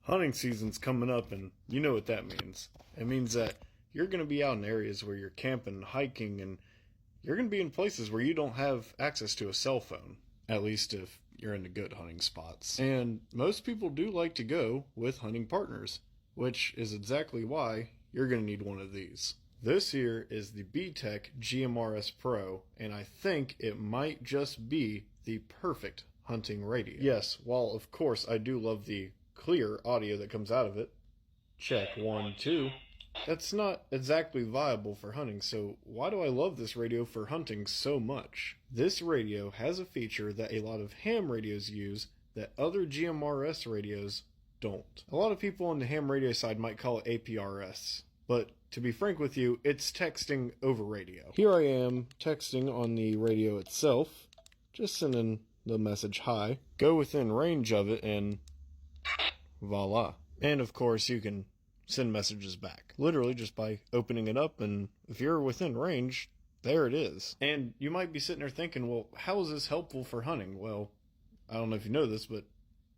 Hunting season's coming up, and you know what that means. It means that you're going to be out in areas where you're camping, hiking, and you're going to be in places where you don't have access to a cell phone, at least if you're in the good hunting spots. And most people do like to go with hunting partners, which is exactly why you're going to need one of these. This here is the BTech GMRS Pro, and I think it might just be the perfect hunting radio. Yes, while of course I do love the clear audio that comes out of it. Check 1, 2. That's not exactly viable for hunting, so why do I love this radio for hunting so much? This radio has a feature that a lot of ham radios use that other GMRS radios don't. A lot of people on the ham radio side might call it APRS, but to be frank with you, it's texting over radio. Here I am texting on the radio itself, just sending the message hi. Go within range of it and voila. And of course you can send messages back. Literally just by opening it up, and if you're within range, there it is. And you might be sitting there thinking, well, how is this helpful for hunting? Well, I don't know if you know this, but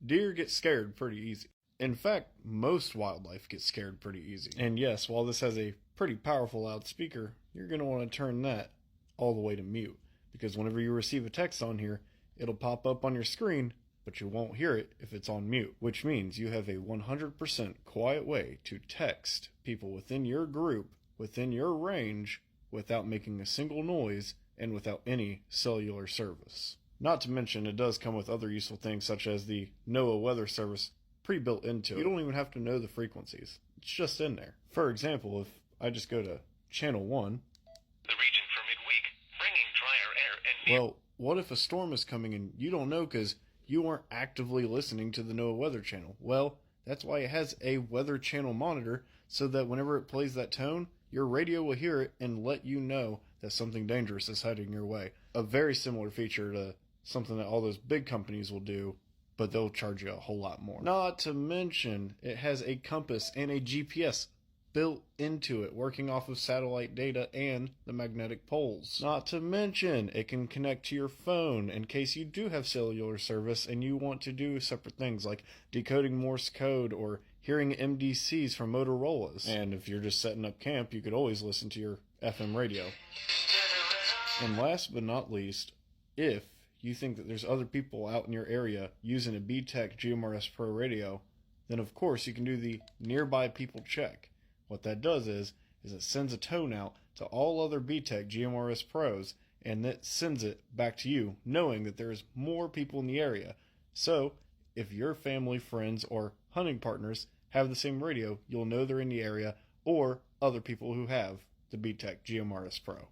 deer get scared pretty easy. In fact, most wildlife gets scared pretty easy. And yes, while this has a pretty powerful loudspeaker, you're going to want to turn that all the way to mute, because whenever you receive a text on here, it'll pop up on your screen, but you won't hear it if it's on mute, which means you have a 100% quiet way to text people within your group, within your range, without making a single noise and without any cellular service. Not to mention, it does come with other useful things such as the NOAA weather service pre-built into it. You don't even have to know the frequencies. It's just in there. For example, if I just go to channel 1, the region for midweek, bringing drier air and well, what if a storm is coming and you don't know because you aren't actively listening to the NOAA Weather Channel? Well, that's why it has a Weather Channel monitor, so that whenever it plays that tone, your radio will hear it and let you know that something dangerous is heading your way. A very similar feature to something that all those big companies will do, but they'll charge you a whole lot more. Not to mention, it has a compass and a GPS built into it, working off of satellite data and the magnetic poles. Not to mention, it can connect to your phone in case you do have cellular service and you want to do separate things like decoding Morse code or hearing MDCs from Motorola's. And if you're just setting up camp, you could always listen to your FM radio. And last but not least, if you think that there's other people out in your area using a BTech GMRS Pro radio, then of course you can do the nearby people check. What that does is it sends a tone out to all other BTech GMRS Pros, and it sends it back to you, knowing that there's more people in the area. So, if your family, friends, or hunting partners have the same radio, you'll know they're in the area, or other people who have the BTech GMRS Pro.